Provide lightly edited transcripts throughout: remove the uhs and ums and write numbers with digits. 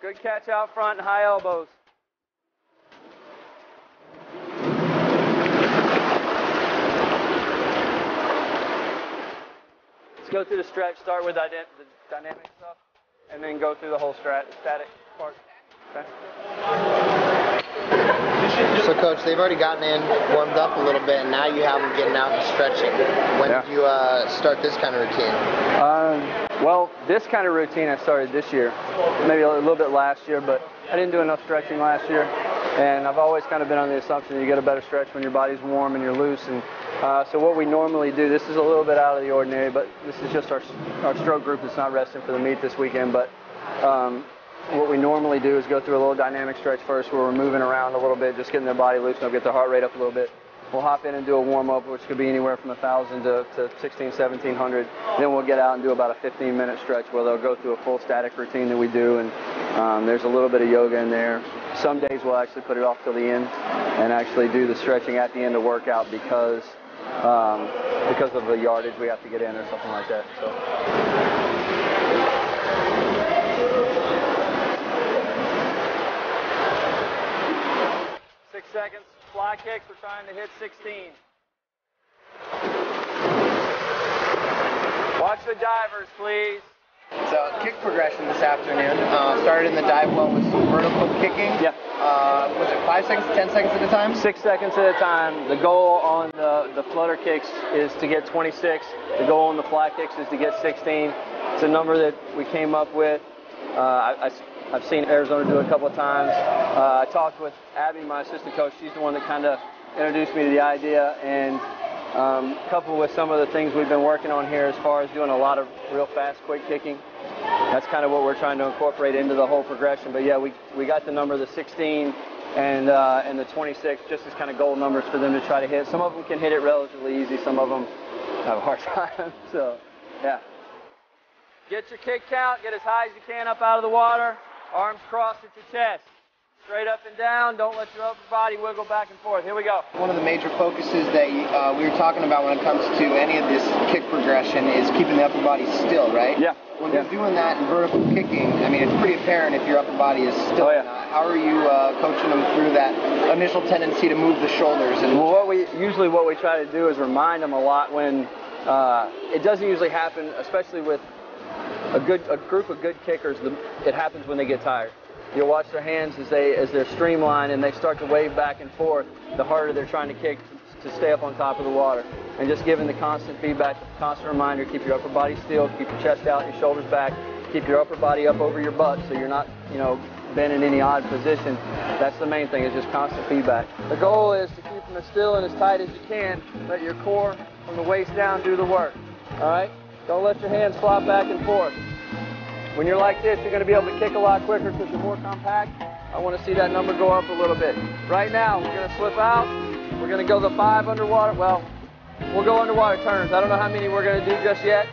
Good catch out front and high elbows. Let's go through the stretch. Start with the dynamic stuff, and then go through the whole static part. Okay. So, Coach, they've already gotten in, warmed up a little bit, and now you have them getting out and stretching. When did you start this kind of routine? Well, this kind of routine I started this year, maybe a little bit last year, but I didn't do enough stretching last year, and I've always kind of been on the assumption that you get a better stretch when your body's warm and you're loose. And so what we normally do, this is a little bit out of the ordinary, but this is just our stroke group that's not resting for the meet this weekend. But what we normally do is go through a little dynamic stretch first where we're moving around a little bit, just getting their body loose, and they'll get their heart rate up a little bit. We'll hop in and do a warm-up, which could be anywhere from 1,000 to 1,600, 1,700. Then we'll get out and do about a 15-minute stretch where they'll go through a full static routine that we do, and there's a little bit of yoga in there. Some days we'll actually put it off till the end and actually do the stretching at the end of workout because of the yardage we have to get in or something like that. So. 6 seconds. Fly kicks, we're trying to hit 16. Watch the divers, please. So, kick progression this afternoon. Started in the dive well with some vertical kicking. Yeah. Was it 5 seconds, 10 seconds at a time? 6 seconds at a time. The goal on the flutter kicks is to get 26. The goal on the fly kicks is to get 16. It's a number that we came up with. I've seen Arizona do it a couple of times. I talked with Abby, my assistant coach. She's the one that kind of introduced me to the idea, and coupled with some of the things we've been working on here as far as doing a lot of real fast, quick kicking. That's kind of what we're trying to incorporate into the whole progression. But yeah, we got the number, the 16 and the 26, just as kind of goal numbers for them to try to hit. Some of them can hit it relatively easy. Some of them have a hard time. So, yeah. Get your kick count. Get as high as you can up out of the water. Arms crossed at your chest. Straight up and down. Don't let your upper body wiggle back and forth. Here we go. One of the major focuses that we were talking about when it comes to any of this kick progression is keeping the upper body still, right? Yeah. When you're doing that in vertical kicking, I mean, it's pretty apparent if your upper body is still or not. How are you coaching them through that initial tendency to move the shoulders? And well, what we try to do is remind them a lot when it doesn't usually happen, especially with a group of good kickers. It happens when they get tired. You'll watch their hands as they're streamlined and they start to wave back and forth. The harder they're trying to kick to stay up on top of the water, and just giving the constant feedback, the constant reminder: keep your upper body still, keep your chest out, your shoulders back, keep your upper body up over your butt, so you're not, bent in any odd position. That's the main thing, is just constant feedback. The goal is to keep them as still and as tight as you can. Let your core from the waist down do the work. All right? Don't let your hands flop back and forth. When you're like this, you're going to be able to kick a lot quicker because you're more compact. I want to see that number go up a little bit. Right now, we're going to slip out. We're going to go the 5 underwater. Well, we'll go underwater turns. I don't know how many we're going to do just yet.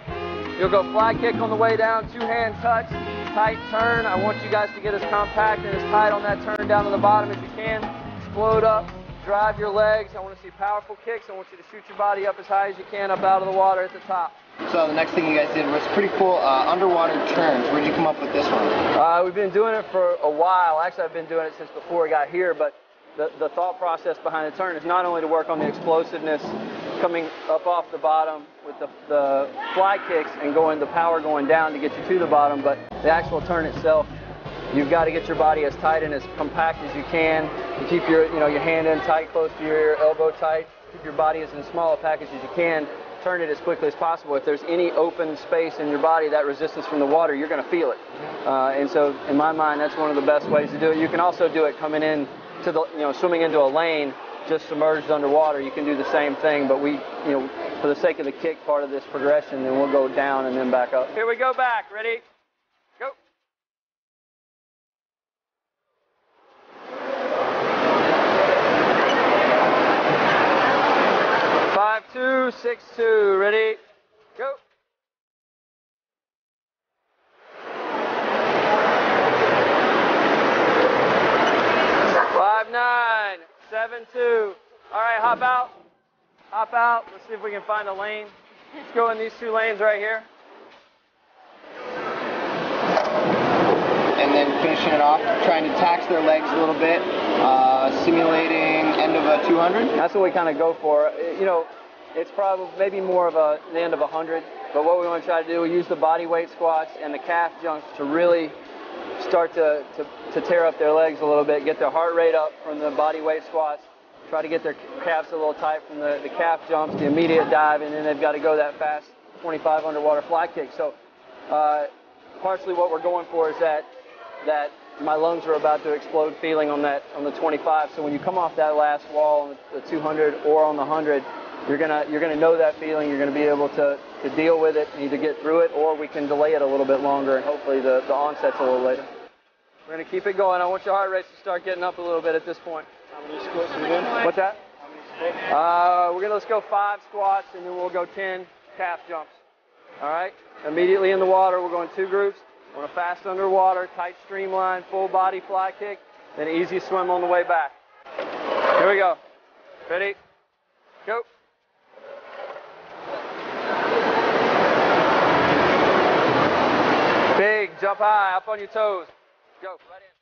You'll go fly kick on the way down, 2-hand touch, tight turn. I want you guys to get as compact and as tight on that turn down to the bottom as you can. Explode up, drive your legs. I want to see powerful kicks. I want you to shoot your body up as high as you can, up out of the water at the top. So the next thing you guys did was pretty cool, underwater turns. Where'd you come up with this one? We've been doing it for a while. Actually, I've been doing it since before I got here, but the thought process behind the turn is not only to work on the explosiveness coming up off the bottom with the fly kicks and the power going down to get you to the bottom, but the actual turn itself, you've got to get your body as tight and as compact as you can. You keep your hand in tight, close to your elbow tight. Keep your body as small a package as you can. Turn it as quickly as possible. If there's any open space in your body, that resistance from the water, you're going to feel it. And so, in my mind, that's one of the best ways to do it. You can also do it coming in to the, swimming into a lane, just submerged underwater. You can do the same thing, but we, for the sake of the kick part of this progression, then we'll go down and then back up. Here we go back. Ready? Go. 5-2, 6-2. Ready? Go. 5-9, 7-2. All right, hop out. Hop out. Let's see if we can find a lane. Let's go in these two lanes right here. and then finishing it off, trying to tax their legs a little bit, simulating end of a 200. That's what we kind of go for. You know, it's probably maybe more of the end of 100, but what we want to try to do, we use the body weight squats and the calf jumps to really start to tear up their legs a little bit, get their heart rate up from the body weight squats, try to get their calves a little tight from the calf jumps, the immediate dive, and then they've got to go that fast 25 underwater fly kick. So partially what we're going for is that my lungs are about to explode feeling on the 25. So when you come off that last wall on the 200 or on the 100, you're gonna know that feeling. You're gonna be able to deal with it, either get through it, or we can delay it a little bit longer, and hopefully the onset's a little later. We're gonna keep it going. I want your heart rates to start getting up a little bit at this point. How many squats are you doing? What's that? How many squats? Let's go 5 squats, and then we'll go 10 calf jumps. All right. Immediately in the water, we're going 2 groups. On a fast underwater, tight streamline, full body fly kick, then easy swim on the way back. Here we go. Ready? Go. Big, jump high, up on your toes. Go, right in.